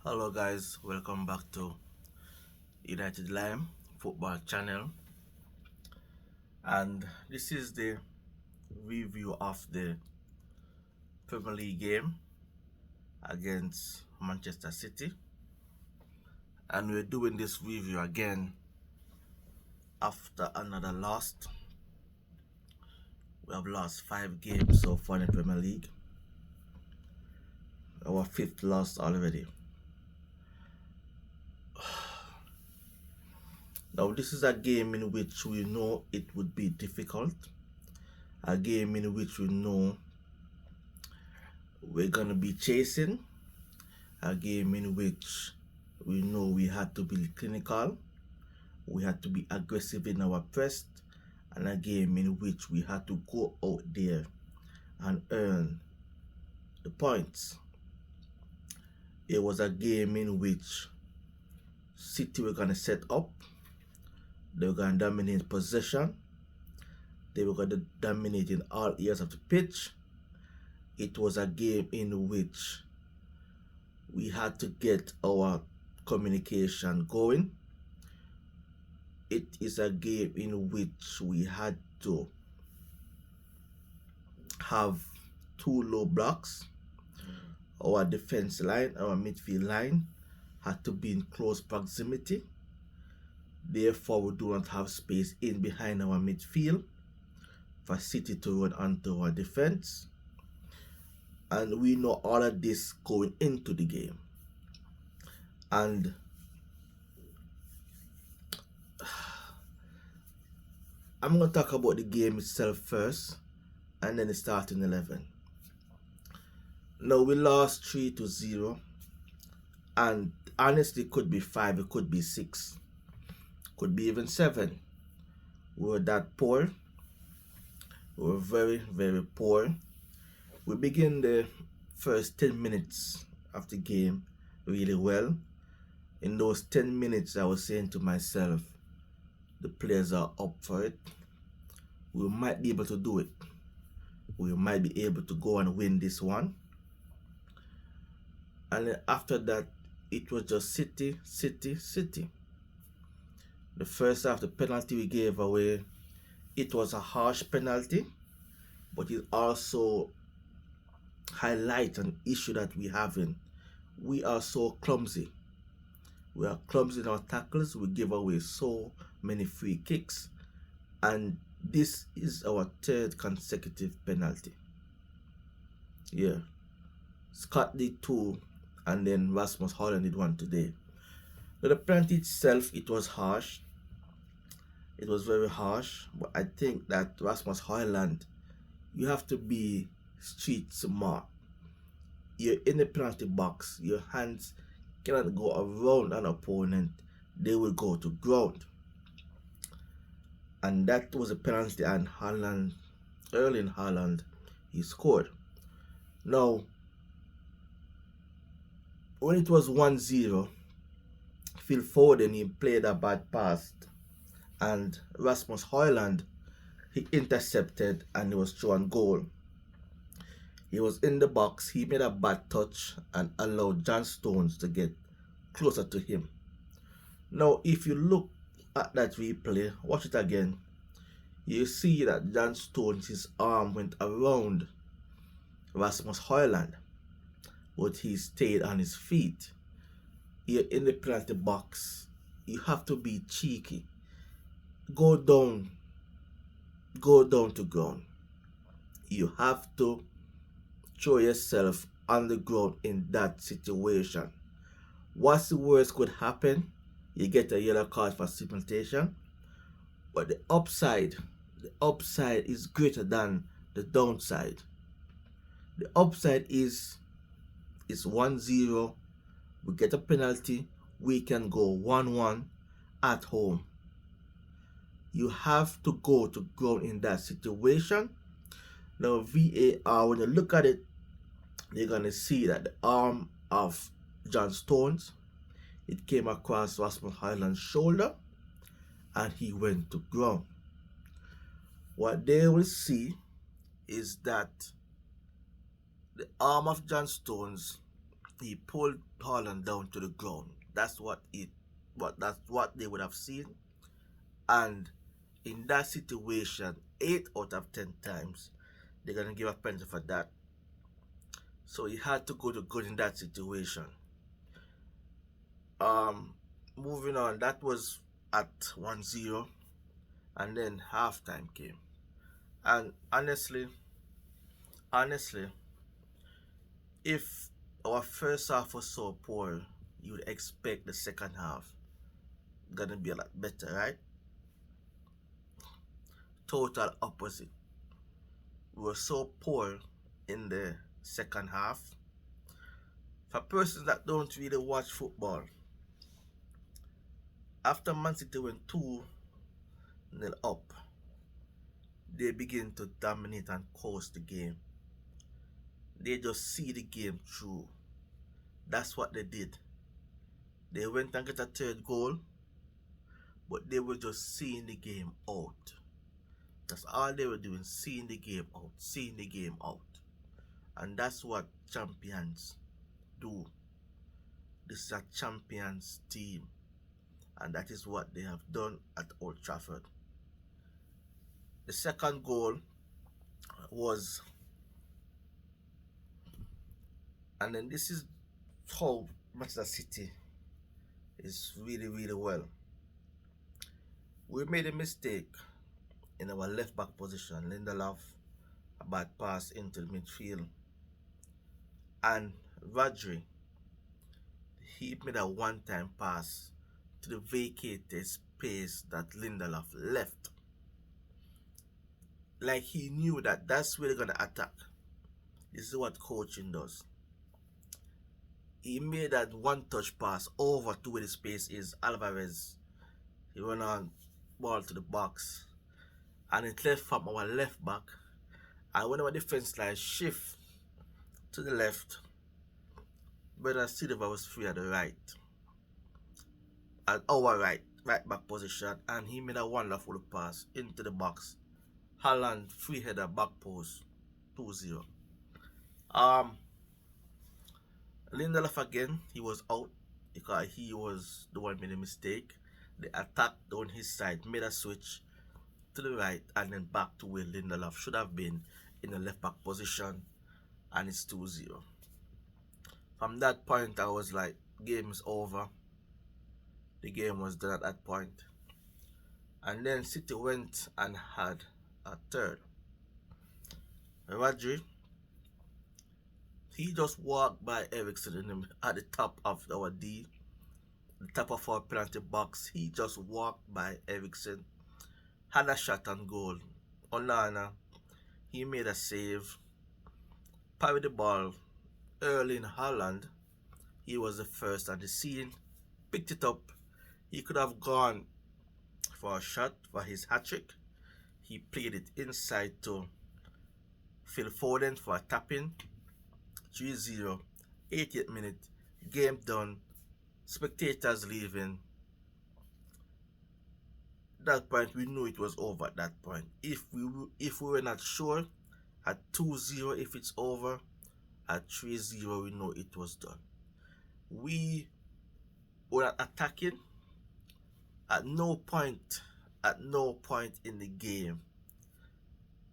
Hello guys, welcome back to United Lime football channel, and this is the review of the Premier League game against Manchester City, and we're doing this review again after another loss. We have lost 5 games so far in the Premier League, our 5th loss already. Now this is a game in which we know it would be difficult, a game in which we know we're gonna be chasing, a game in which we know we had to be clinical, we had to be aggressive in our press, and a game in which we had to go out there and earn the points. It was a game in which City were gonna set up, they were gonna dominate possession, they were gonna dominate in all areas of the pitch. It was a game in which we had to get our communication going. It is a game in which we had to have 2 low blocks. Our defense line, our midfield line had to be in close proximity. Therefore, we do not have space in behind our midfield for City to run onto our defense. And we know all of this going into the game. And I'm going to talk about the game itself first, and then the starting 11. Now, we lost 3-0, and honestly, it could be 5, it could be 6, could be even 7. We were that poor. We were very, very poor. We begin the first 10 minutes of the game really well. In those 10 minutes, I was saying to myself, the players are up for it. We might be able to do it. We might be able to go and win this one. And then after that, it was just City, City, City. The first half, the penalty we gave away, it was a harsh penalty, but it also highlights an issue that we have in. We are so clumsy. We are clumsy in our tackles. We give away so many free kicks. And this is our 3rd consecutive penalty. Yeah. Scott did 2, and then Rasmus Højlund did 1 today. Now, the penalty itself, it was harsh. It was very harsh. But I think that Rasmus Højlund, you have to be street smart. You're in the penalty box. Your hands cannot go around an opponent. They will go to ground. And that was a penalty, and Haaland, Erling Haaland, he scored. Now, when it was 1-0, Phil Foden, he played a bad pass, and Rasmus Højlund, he intercepted, and it was through goal. He was in the box, he made a bad touch and allowed John Stones to get closer to him. Now, if you look at that replay, watch it again, you see that John Stones, his arm went around Rasmus Højlund, but he stayed on his feet. You're in the penalty box, you have to be cheeky. Go down to ground. You have to throw yourself on the ground in that situation. What's the worst could happen? You get a yellow card for simulation. But the upside is greater than the downside. The upside is 1-0. We get a penalty. We can go 1-1 at home. You have to go to ground in that situation. Now, VAR, when you look at it, you're going to see that the arm of John Stones, it came across Rasmus Højlund's shoulder, and he went to ground. What they will see is that the arm of John Stones He pulled Holland down to the ground. That's what they would have seen. And in that situation, 8 out of 10 times, they're gonna give a penalty for that. So he had to go to good in that situation. Um, Moving on, that was at 1-0, and then halftime came. And honestly, if our first half was so poor, you would expect the second half gonna be a lot better, right? Total opposite. We were so poor in the second half. For persons that don't really watch football, after Man City went 2-0 up, they begin to dominate and coast the game. They just see the game through. That's what they did. They went and got a third goal, but they were just seeing the game out. That's all they were doing, seeing the game out, seeing the game out. And that's what champions do. This is a champions team. And that is what they have done at Old Trafford. The second goal was, and then this is how Manchester City is really, really well. We made a mistake in our left back position. Lindelof, a bad pass into the midfield. And Rodri, he made a one-time pass to the vacated space that Lindelof left. Like he knew that that's where they're going to attack. This is what coaching does. He made that one-touch pass over to where the space is. Alvarez, he went on ball to the box, and it left from our left back. And when our defense line shift to the left, Bernard Silva was free at the right, at our right back position, and he made a wonderful pass into the box. Haaland free header back post, 2-0. Lindelof again, he was out because he was the one made a mistake. The attack down his side made a switch to the right and then back to where Lindelof should have been in the left back position, and it's 2-0. From that point, I was like, game is over. The game was done at that point. And then City went and had a third. Rodri, he just walked by Eriksen at the top of our D, the top of our penalty box. He just walked by Eriksen, had a shot on goal. Onana, he made a save, parried the ball. Erling Haaland, he was the first on the scene, picked it up. He could have gone for a shot for his hat-trick. He played it inside to Phil Foden for a tap-in. 3-0, 88th minute, game done, spectators leaving. At that point, we knew it was over at that point. If we were not sure, at 2-0 if it's over, at 3-0 we know it was done. We were not attacking. At no point in the game,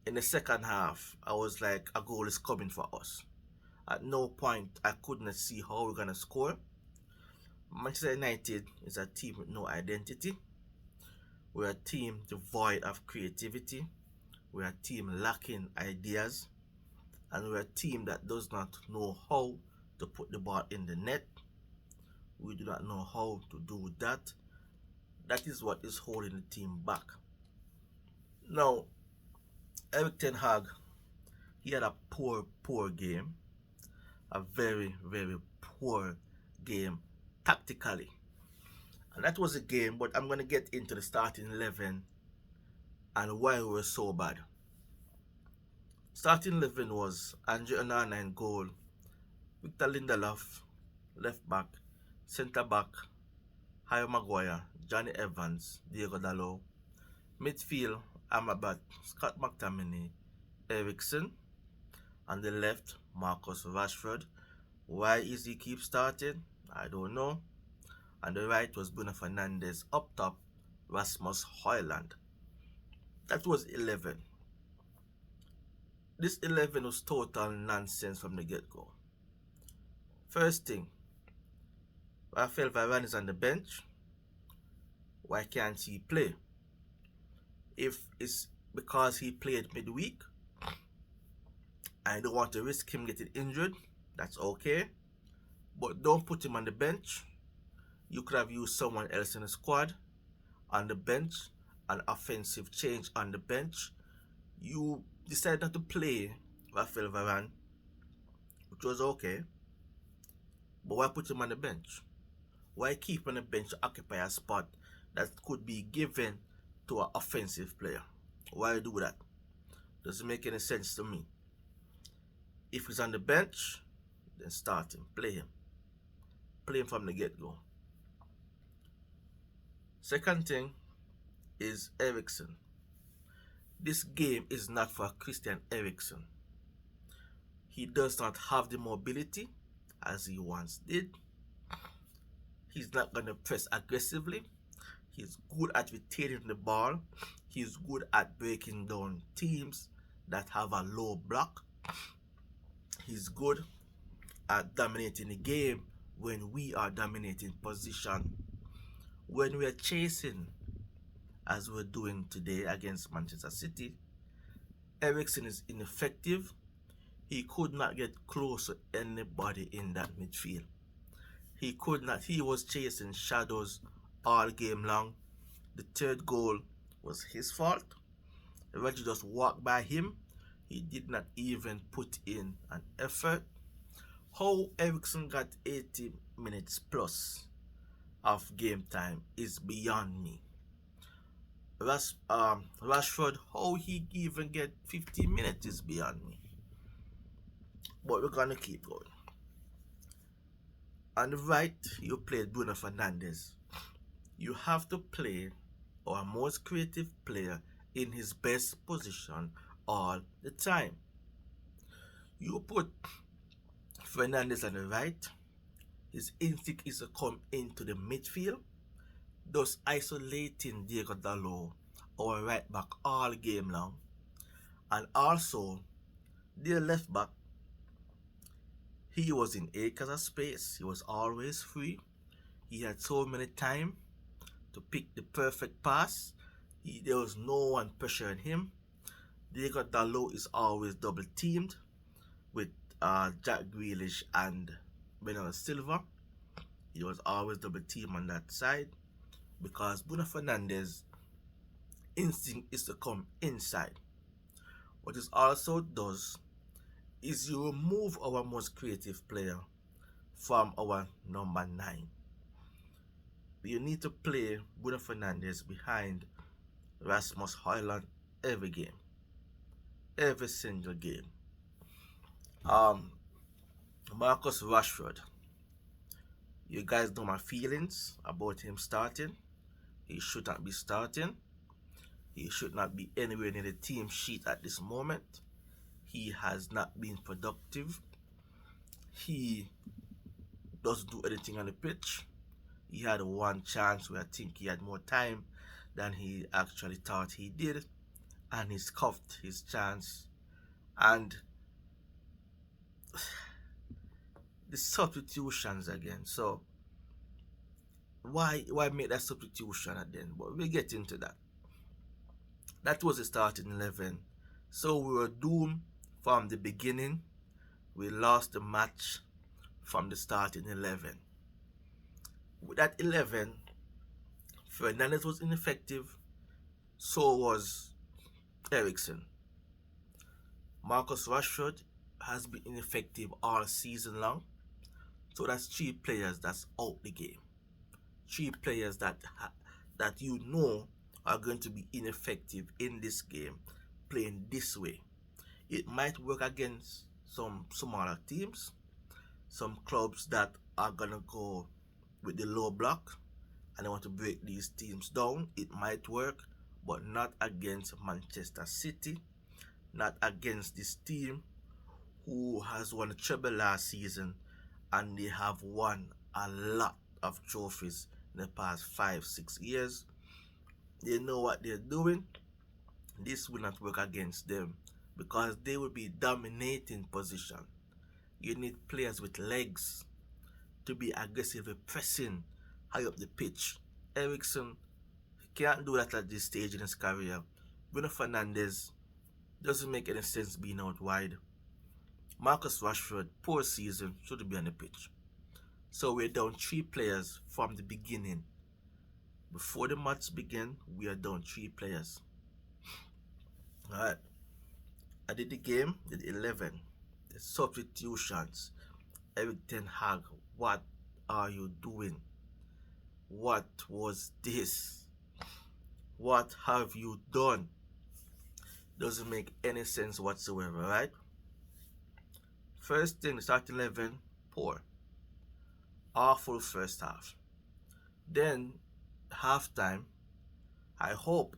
in the second half, I was like, a goal is coming for us. At no point I couldn't see how we're gonna score. Manchester United is a team with no identity. We're a team devoid of creativity. We're a team lacking ideas. And we're a team that does not know how to put the ball in the net. We do not know how to do that. That is what is holding the team back. Now, Erik ten Hag, he had a poor game. A very, very poor game tactically. And that was a game, but I'm going to get into the starting 11 and why we were so bad. Starting 11 was Andre Onana in goal, Victor Lindelof, left back, centre back, Harry Maguire, Johnny Evans, Diego Dalot, midfield, Amrabat, Scott McTominay, Eriksen, on the left, Marcus Rashford, Why is he keep starting? I don't know. On the right was Bruno Fernandes. Up top, Rasmus Højlund. That was 11. This 11 was total nonsense from the get-go. First thing, Rafael Varane is on the bench. Why can't he play? If it's because he played midweek, I don't want to risk him getting injured, that's okay. But don't put him on the bench. You could have used someone else in the squad on the bench, an offensive change on the bench. You decided not to play Rafael Varane, which was okay. But why put him on the bench? Why keep on the bench to occupy a spot that could be given to an offensive player? Why do that? Doesn't make any sense to me. If he's on the bench, then start him. Play him. Play him from the get-go. Second thing is Eriksen. This game is not for Christian Eriksen. He does not have the mobility as he once did. He's not going to press aggressively. He's good at retaining the ball. He's good at breaking down teams that have a low block. He's good at dominating the game when we are dominating position. When we are chasing, as we're doing today against Manchester City, Eriksen is ineffective. He could not get close to anybody in that midfield. He could not. He was chasing shadows all game long. The third goal was his fault. Reggie just walked by him. He did not even put in an effort. How Eriksen got 80 minutes plus of game time is beyond me. Rashford, how he even get 50 minutes is beyond me. But we're gonna keep going. On the right, you played Bruno Fernandes. You have to play our most creative player in his best position all the time. You put Fernandes on the right. His instinct is to come into the midfield, thus isolating Diego Dalot, our right back, all game long. And also, the left back, he was in acres of space. He was always free. He had so many time to pick the perfect pass. There was no one pressuring him. Diego Dalot is always double teamed with Jack Grealish and Bernardo Silva. He was always double teamed on that side because Bruno Fernandes' instinct is to come inside. What it also does is you remove our most creative player from our number 9. You need to play Bruno Fernandes behind Rasmus Højlund every game. Every single game. Marcus Rashford. You guys know my feelings about him starting. He should not be starting. He should not be anywhere near the team sheet at this moment. He has not been productive. He doesn't do anything on the pitch. He had one chance where I think he had more time than he actually thought he did, and he scuffed his chance. And the substitutions again. So why make that substitution again? But we'll get into that. That was the starting 11. So we were doomed from the beginning. We lost the match from the starting 11. With that 11, Fernandes was ineffective. So was Eriksen. Marcus Rashford has been ineffective all season long. So that's 3 players that's out the game. 3 players that you know are going to be ineffective in this game playing this way. It might work against some smaller teams, some clubs that are gonna go with the low block and they want to break these teams down. It might work, but not against Manchester City, not against this team who has won a treble last season and they have won a lot of trophies in the past 5, 6 years. They know what they're doing. This will not work against them because they will be dominating position. You need players with legs to be aggressively pressing high up the pitch. Ericsson can't do that at this stage in his career. Bruno Fernandes doesn't make any sense being out wide. Marcus Rashford, poor season, should be on the pitch. So we're down 3 players from the beginning. Before the match began, we are down 3 players. Alright. I did the game, did 11. The substitutions. Eric Ten Hag, what are you doing? What was this? What have you done? Doesn't make any sense whatsoever, right? First thing, the start 11, poor. Awful first half. Then, halftime, I hope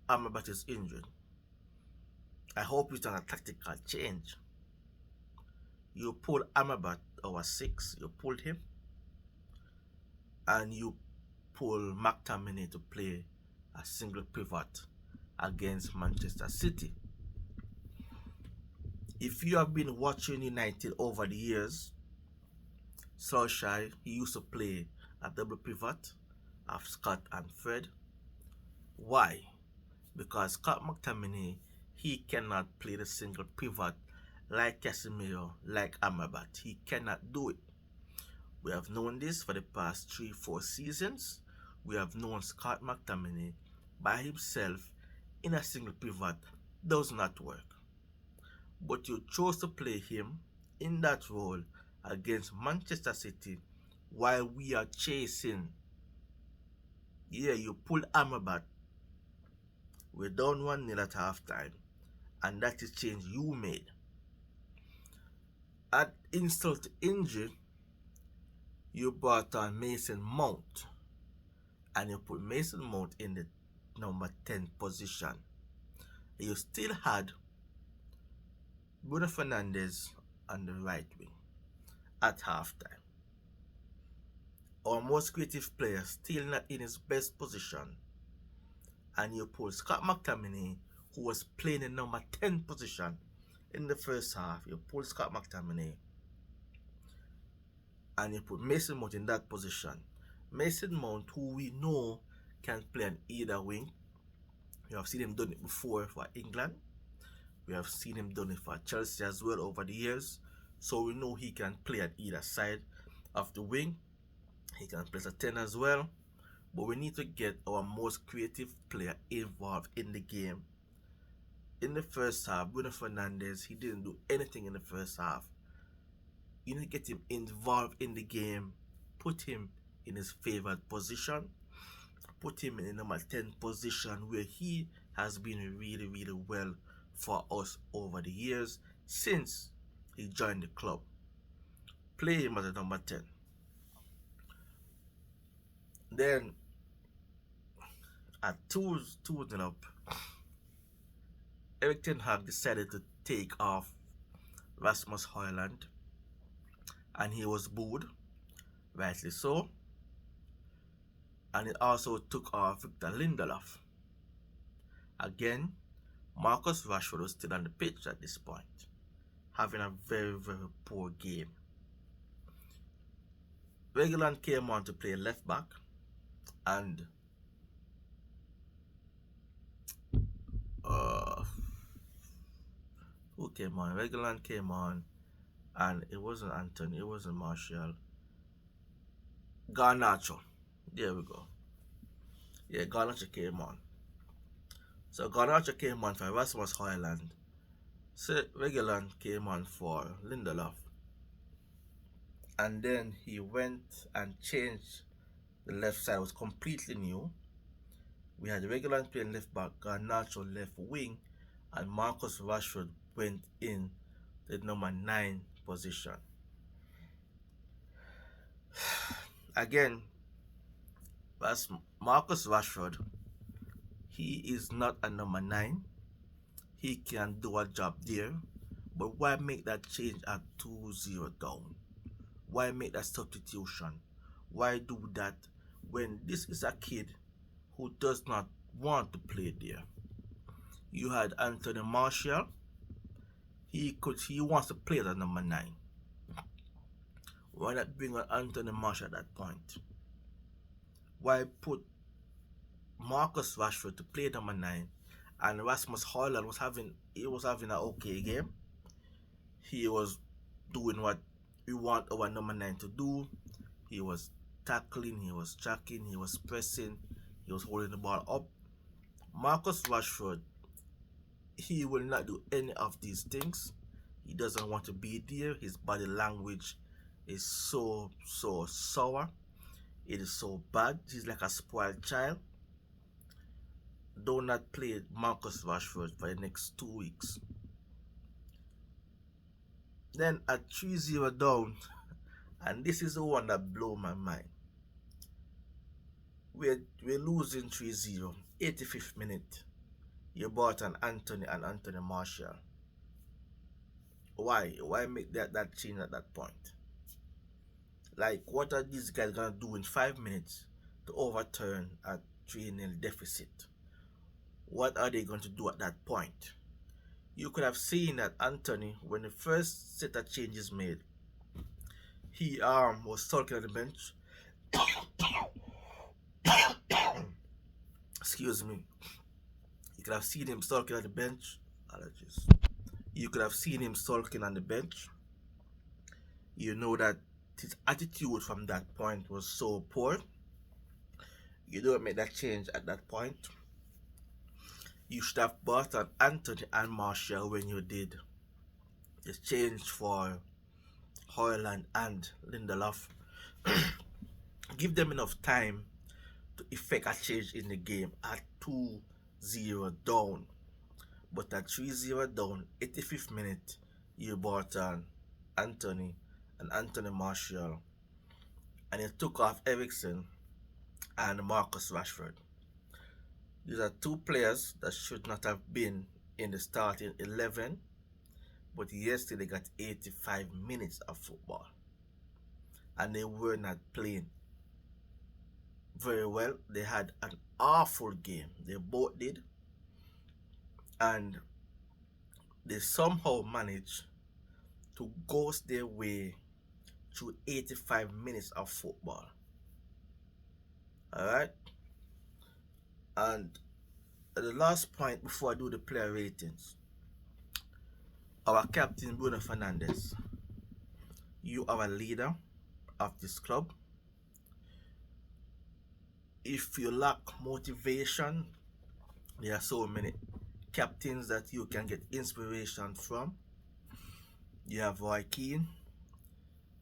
Amrabat is injured. I hope it's not a tactical change. You pull Amrabat, our 6, you pulled him, and you pull McTominay to play a single pivot against Manchester City. If you have been watching United over the years, Solskjaer, he used to play a double pivot of Scott and Fred. Why? Because Scott McTominay, he cannot play the single pivot like Casemiro, like Amrabat. He cannot do it. We have known this for the past 3-4 seasons. We have known Scott McTominay by himself in a single pivot does not work. But you chose to play him in that role against Manchester City while we are chasing. Yeah, you pulled Amrabat. We're down 1-0 at halftime, and that is change you made. At insult to injury, you brought on Mason Mount, and you put Mason Mount in the number 10 position. You still had Bruno Fernandes on the right wing at halftime. Our most creative player still not in his best position, and you pull Scott McTominay, who was playing in number 10 position in the first half. You pull Scott McTominay and you put Mason Mount in that position. Mason Mount, who we know can play on either wing. We have seen him done it before for England. We have seen him done it for Chelsea as well over the years. So we know he can play at either side of the wing. He can play as a 10 as well. But we need to get our most creative player involved in the game. In the first half, Bruno Fernandes, he didn't do anything in the first half. You need to get him involved in the game. Put him in his favored position. Put him in the number 10 position where he has been really, really well for us over the years since he joined the club. Play him as a number 10. Then at 2-0 up, Erik Ten Hag decided to take off Rasmus Højlund, and he was booed, rightly so. And he also took off Victor Lindelof. Again, Marcus Rashford was still on the pitch at this point, having a very, very poor game. Reguilon came on to play left back, and who came on? Reguilon came on, and it wasn't Anthony, it wasn't Martial. Garnacho. There we go. Yeah, Garnacho came on. So Garnacho came on for Rasmus Højlund. So Reguilon came on for Lindelof. And then he went and changed the left side. It was completely new. We had Reguilon playing left back, Garnacho left wing, and Marcus Rashford went in the number 9 position. Again, that's Marcus Rashford. He is not a number 9. He can do a job there. But why make that change at 2-0 down? Why make that substitution? Why do that when this is a kid who does not want to play there? You had Anthony Martial. He wants to play at number 9. Why not bring on Anthony Martial at that point? Why put Marcus Rashford to play number 9, and Rasmus Højlund was having an okay game. He was doing what we want our number 9 to do. He was tackling, he was tracking, he was pressing, he was holding the ball up. Marcus Rashford, he will not do any of these things. He doesn't want to be there. His body language is so sour. It is so bad. He's like a spoiled child. Do not play Marcus Rashford for the next 2 weeks. Then at 3-0 down, and this is the one that blew my mind. We're losing 3-0, 85th minute. You bought an Anthony and Anthony Martial. Why? Why make that change at that point? Like, what are these guys gonna do in 5 minutes to overturn a 3-0 deficit? What are they going to do at that point? You could have seen that Anthony, when the first set of changes made, he was sulking on the bench. Excuse me. You could have seen him sulking on the bench. Allergies. You could have seen him sulking on the bench. You know that his attitude from that point was so poor. You don't make that change at that point. You should have bought an Anthony and Martial when you did the change for Højlund and Lindelof. Give them enough time to effect a change in the game at 2-0 down. But at 3-0 down, 85th minute, you bought an Anthony and Anthony Martial, and you took off Eriksen and Marcus Rashford. These are two players that should not have been in the starting 11, but yesterday they got 85 minutes of football, and they were not playing very well. They had an awful game. They both did, and they somehow managed to ghost their way through 85 minutes of football. Alright? And the last point before I do the player ratings, our captain Bruno Fernandes, you are a leader of this club. If you lack motivation, there are so many captains that you can get inspiration from. You have Roy Keane,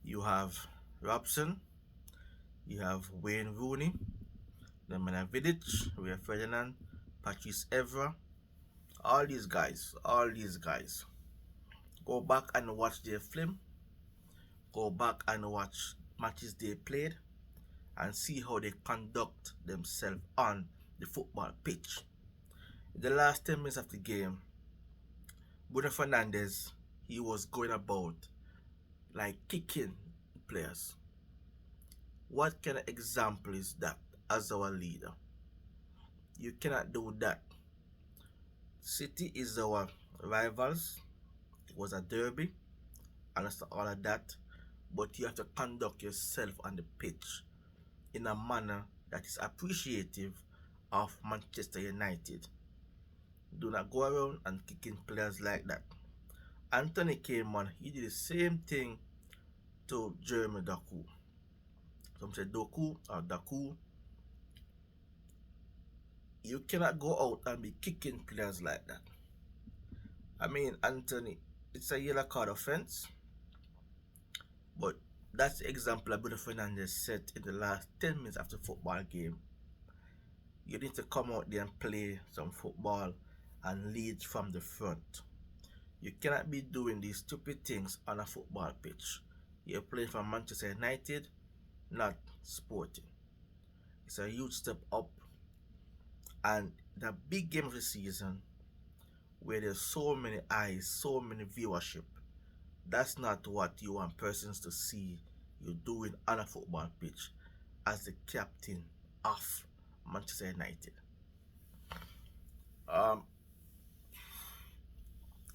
you have Robson, you have Wayne Rooney, Nemanja Vidic, Rio Ferdinand, Patrice Evra, all these guys. Go back and watch their film. Go back and watch matches they played and see how they conduct themselves on the football pitch. In the last 10 minutes of the game, Bruno Fernandes, he was going about like kicking players. What kind of example is that as our leader? You cannot do that. City is our rivals. It was a derby, and all of that. But you have to conduct yourself on the pitch in a manner that is appreciative of Manchester United. Do not go around and kicking players like that. Anthony came on, he did the same thing to Jeremy Doku. Some say Doku or Daku. You cannot go out and be kicking players like that. I mean, Anthony, it's a yellow card offense, but that's the example that Bruno Fernandes set in the last 10 minutes of the football game. You need to come out there and play some football and lead from the front. You cannot be doing these stupid things on a football pitch. You're playing for Manchester United, not Sporting. It's a huge step up, and the big game of the season where there's so many eyes, so many viewership, that's not what you want persons to see you're doing on a football pitch as the captain of Manchester United. Um,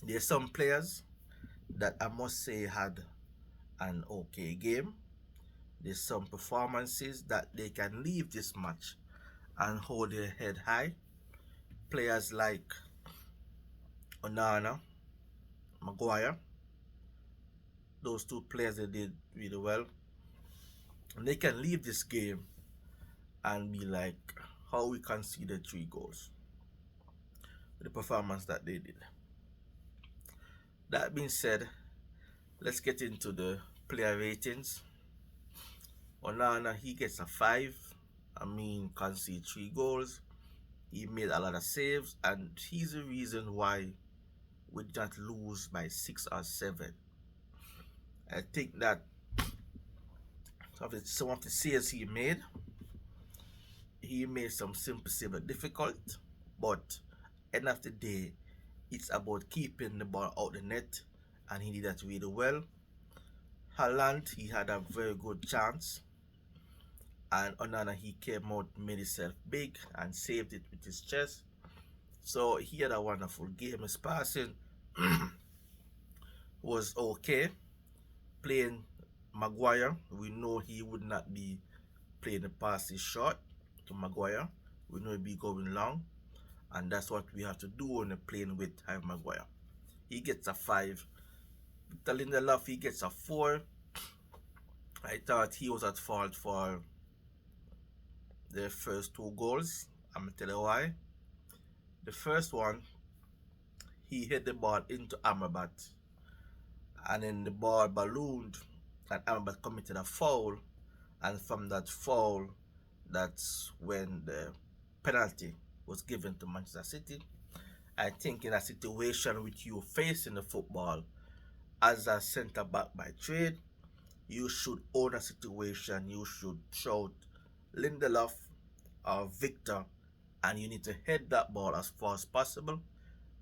there's some players that I must say had an okay game. There's some performances that they can leave this match and hold their head high. Players like Onana, Maguire, those two players they did really well. And they can leave this game and be like, how we conceded 3 goals. The performance that they did. That being said, let's get into the player ratings. Onana, he gets a 5. I mean, conceded 3 goals. He made a lot of saves, and he's the reason why we did not lose by 6 or 7. I think that some of the saves he made some simple saves but difficult, but end of the day, it's about keeping the ball out the net, and he did that really well. Haaland, he had a very good chance, and Onana, he came out, made himself big, and saved it with his chest. So he had a wonderful game. His passing was okay. Playing Maguire, we know he would not be playing the passes short to Maguire. We know he'd be going long, and that's what we have to do when we're playing with Harry Maguire. He gets a 5. Victor Lindelof, he gets a 4. I thought he was at fault for the first 2 goals. I'm gonna tell you why. The first one, he hit the ball into Amrabat, and then the ball ballooned, and Amrabat committed a foul, and from that foul, that's when the penalty was given to Manchester City. I think in a situation with you facing the football as a centre back by trade, you should own a situation. You should shout Lindelof or Victor, and you need to head that ball as far as possible.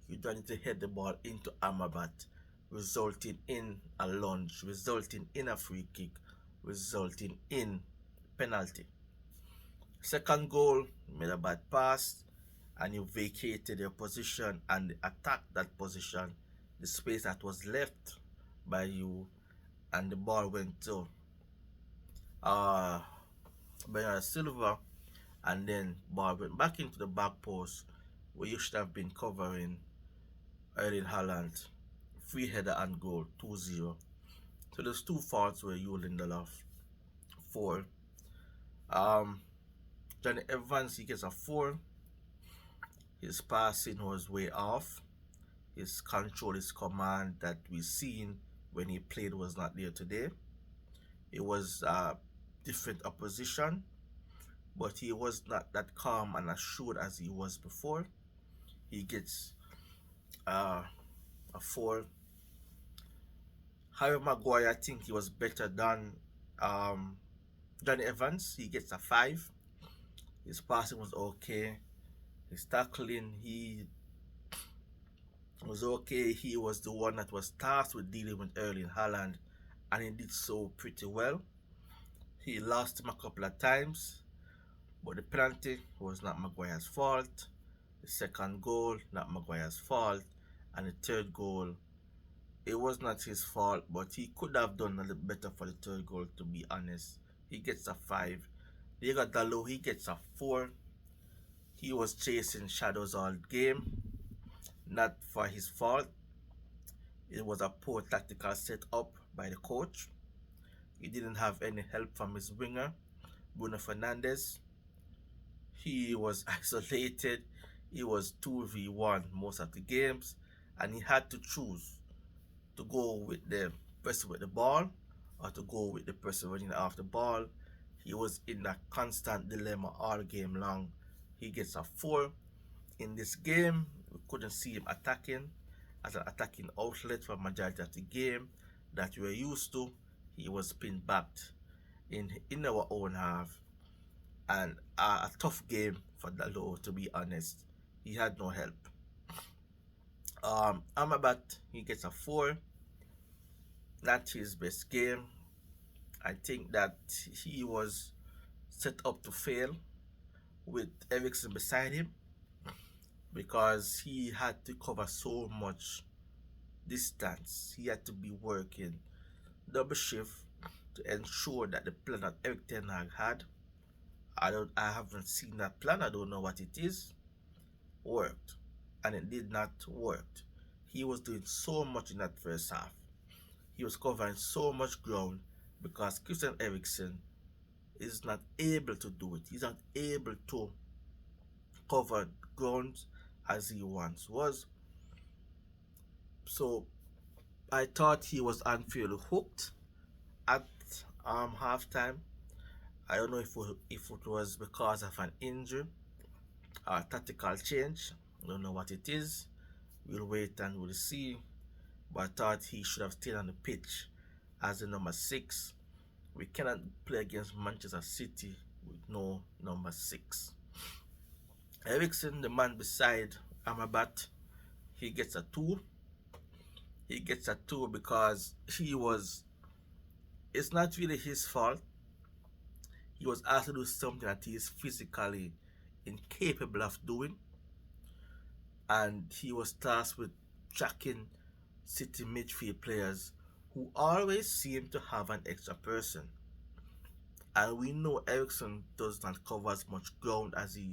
You don't need to head the ball into Amrabat, resulting in a lunge, resulting in a free kick, resulting in penalty. Second goal, made a bad pass, and you vacated your position and attacked that position, the space that was left by you, and the ball went to Bernardo Silva, and then ball went back into the back post where you should have been covering Erling Haaland. Free header and goal, 2-0. So those 2 faults were you, Lindelof. 4. Johnny Evans, he gets a 4. His passing was way off. His control, his command that we seen when he played was not there today. It was different opposition, but he was not that calm and assured as he was before. He gets a 4. Harry Maguire, I think he was better than Johnny Evans. He gets a 5. His passing was okay. His tackling, he was okay. He was the one that was tasked with dealing with Erling Haaland, and he did so pretty well. He lost him a couple of times, but the penalty was not Maguire's fault. The second goal, not Maguire's fault. And the third goal, it was not his fault, but he could have done a little better for the third goal, to be honest. He gets a 5. Diego Dalot, he gets a 4. He was chasing shadows all game, not for his fault. It was a poor tactical setup by the coach. He didn't have any help from his winger, Bruno Fernandes. He was isolated. He was 2v1 most of the games, and he had to choose to go with the person with the ball or to go with the person running off the ball. He was in a constant dilemma all game long. He gets a 4. In this game, we couldn't see him attacking as an attacking outlet for majority of the game that we were used to. He was pinned back in our own half, and a tough game for Dalot, to be honest. He had no help. Amrabat, he gets a 4. Not his best game. I think that he was set up to fail with Ericsson beside him because he had to cover so much distance. He had to be working double shift to ensure that the plan that Eric Ten Hag had, I haven't seen that plan, I don't know what it is, worked. And it did not work. He was doing so much in that first half. He was covering so much ground because Christian Eriksen is not able to do it. He's not able to cover ground as he once was. So I thought he was unfairly hooked at halftime. I don't know if it was because of an injury or tactical change. I don't know what it is. We'll wait and we'll see. But I thought he should have stayed on the pitch as the number 6. We cannot play against Manchester City with no number 6. Eriksen, the man beside Amrabat, he gets a 2. He gets a 2 because it's not really his fault. He was asked to do something that he is physically incapable of doing. And he was tasked with tracking City midfield players who always seem to have an extra person. And we know Eriksen does not cover as much ground as he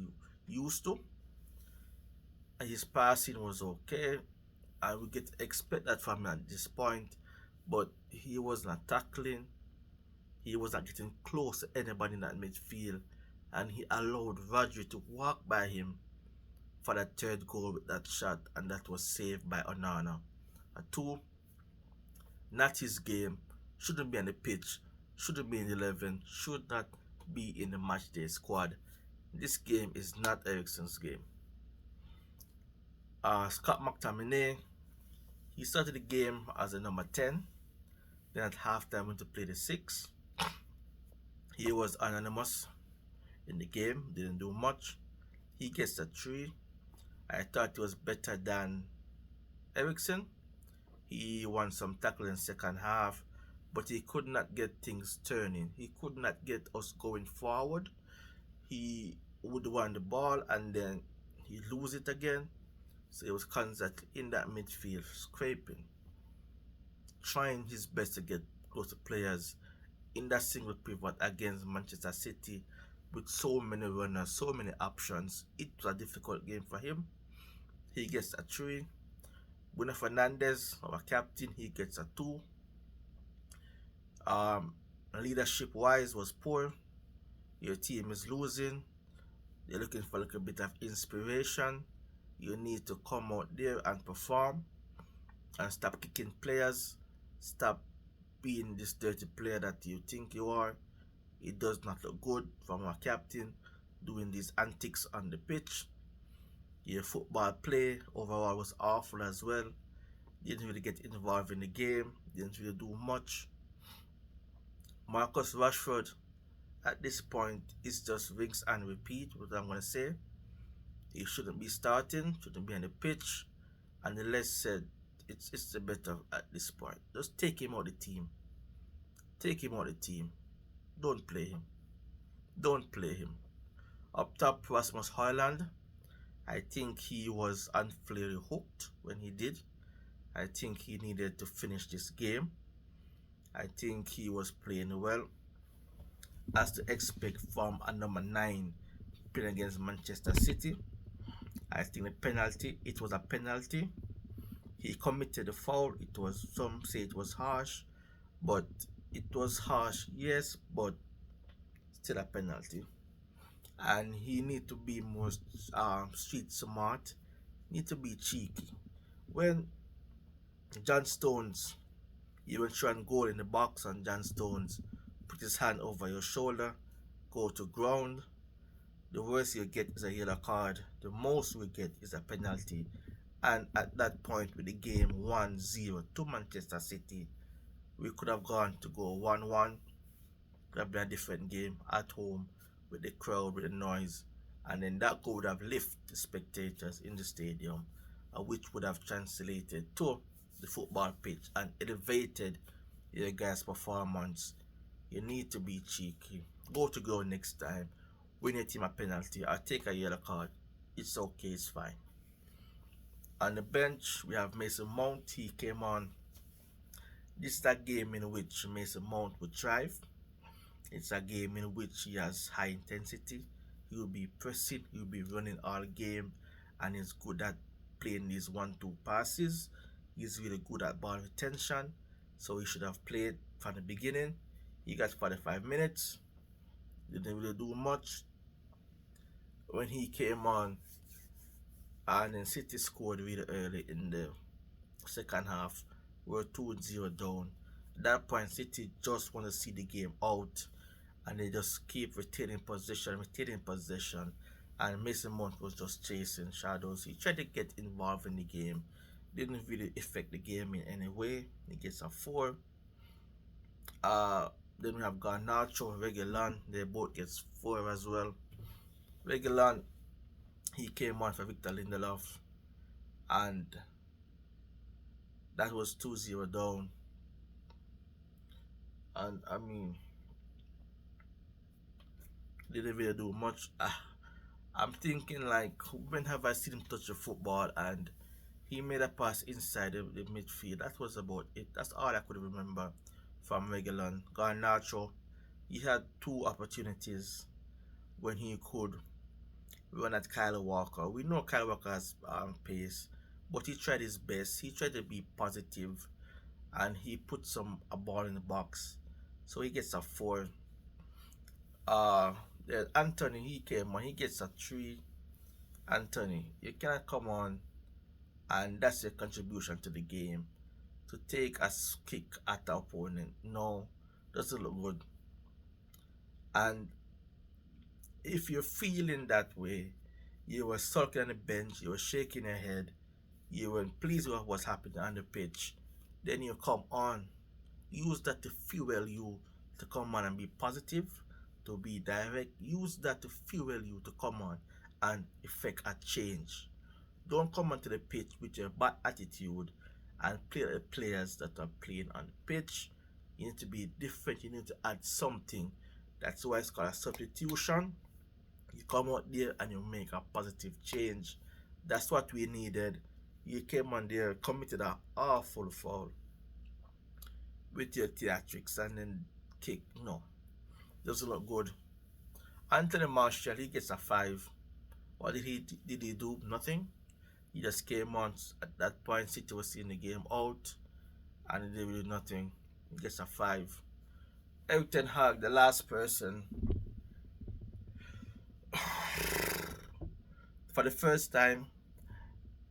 used to. And his passing was okay. And we get expect that from him at this point. But he was not tackling. He was not getting close to anybody in that midfield. And he allowed Rodri to walk by him for that third goal with that shot. And that was saved by Onana. A 2. Not his game. Shouldn't be on the pitch. Shouldn't be in the 11. Should not be in the matchday squad. This game is not Eriksen's game. Scott McTominay, he started the game as a number 10. Then at halftime went to play the 6. He was anonymous in the game. Didn't do much. He gets a 3. I thought he was better than Eriksen. He won some tackle in second half, but he could not get things turning. He could not get us going forward. He would win the ball and then he lose it again. So he was constantly in that midfield, scraping, trying his best to get close to players in that single pivot against Manchester City with so many runners, so many options. It was a difficult game for him. He gets a 3. Bruno Fernandes, our captain, he gets a 2. Leadership wise was poor. Your team is losing. You're looking for a little bit of inspiration. You need to come out there and perform and stop kicking players. Stop being this dirty player that you think you are. It does not look good from our captain doing these antics on the pitch. Your football play overall was awful as well. Didn't really get involved in the game. Didn't really do much. Marcus Rashford, at this point, is just rinse and repeat what I'm going to say. He shouldn't be starting, shouldn't be on the pitch. And the less said, it's the better at this point. Just take him out of the team. Take him out of the team. Don't play him. Don't play him. Up top, Rasmus Højlund. I think he was unfairly hooked when he did. I think he needed to finish this game. I think he was playing well, as to expect from a number 9 playing against Manchester City. I think the penalty, it was a penalty. He committed a foul. It was, some say it was harsh, but it was harsh, yes, but still a penalty. And he need to be more street smart. Need to be cheeky. When John Stones, you went try and goal in the box and John Stones put his hand over your shoulder, go to ground, the worst you get is a yellow card. The most we get is a penalty. And at that point with the game 1-0 to Manchester City, we could have gone to go 1-1. Could have been a different game at home with the crowd, with the noise. And then that goal would have lifted the spectators in the stadium, which would have translated to the football pitch and elevated your guys' performance, You need to be cheeky. Go to goal next time. Win your team a penalty or take a yellow card. It's okay, it's fine. On the bench, we have Mason Mount. He came on. This is a game in which Mason Mount would thrive. It's a game in which he has high intensity. He will be pressing, he will be running all game, and he's good at playing these 1-2 passes. He's really good at ball retention, so he should have played from the beginning. He got 45 minutes, didn't really do much. When he came on, and then City scored really early in the second half. We're 2-0 down. At that point, City just want to see the game out, and they just keep retaining possession. And Mason Mount was just chasing shadows. He tried to get involved in the game, didn't really affect the game in any way. He gets a 4. Then we have Garnacho, Reguilon. They both get 4 as well. Reguilon, he came on for Victor Lindelof, and that was 2-0 down. And I mean, didn't really do much. I'm thinking, like, when have I seen him touch the football? And he made a pass inside the midfield. That was about it. That's all I could remember from Reguilon. Garnacho, he had 2 opportunities when he could run at Kyle Walker. We know Kyle Walker has pace, but he tried his best. He tried to be positive, and he put a ball in the box, so he gets a 4. Anthony, he came on. He gets a 3. Anthony, you cannot come on, and that's your contribution to the game. To take a kick at the opponent, no, doesn't look good. And if you're feeling that way, you were sulking on the bench, you were shaking your head, you weren't pleased with what's happening on the pitch, then you come on. Use that to fuel you to come on and be positive, to be direct. Use that to fuel you to come on and effect a change. Don't come onto the pitch with your bad attitude and play the players that are playing on the pitch. You need to be different. You need to add something. That's why it's called a substitution. You come out there and you make a positive change. That's what we needed. You came on there, committed an awful foul with your theatrics, and then kick. No, doesn't look good. Anthony Martial, he gets a 5. What did he do? Nothing. He just came on. At that point, City was seeing the game out, and he did really nothing. He gets a 5. Ten Haag, the last person, for the first time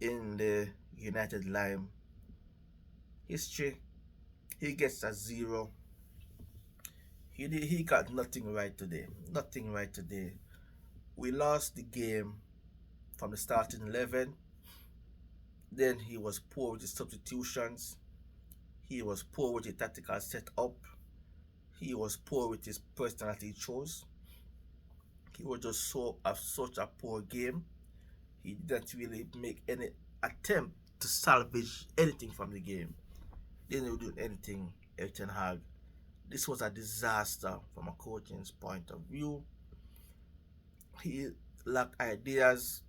in the United Lime history, he gets a 0. He got nothing right today. Nothing right today. We lost the game from the starting 11. Then he was poor with his substitutions. He was poor with his tactical setup. He was poor with his personality choice. He was just such a poor game. He didn't really make any attempt to salvage anything from the game. Didn't do anything, Ten Hag. This was a disaster from a coaching's point of view. He lacked ideas.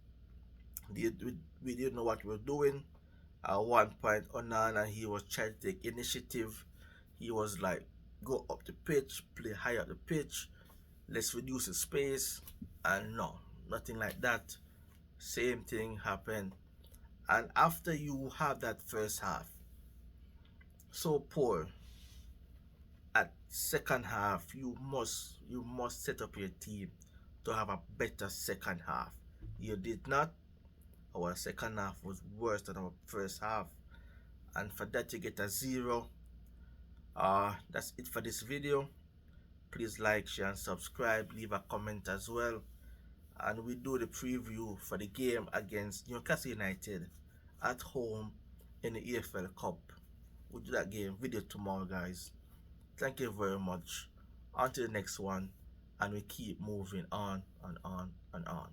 We didn't know what we were doing. At one point, Onana, he was trying to take initiative. He was like, go up the pitch, play high up the pitch, let's reduce the space. And no, nothing like that. Same thing happened. And after you have that first half so poor, at second half you must set up your team to have a better second half. You did not. Our second half was worse than our first half, and for that you get a 0. That's it for this video. Please like, share and subscribe. Leave a comment as well, and we do the preview for the game against Newcastle United at home in the EFL Cup. We'll do that game video tomorrow, guys. Thank you very much. On to the next one, and we keep moving on and on and on.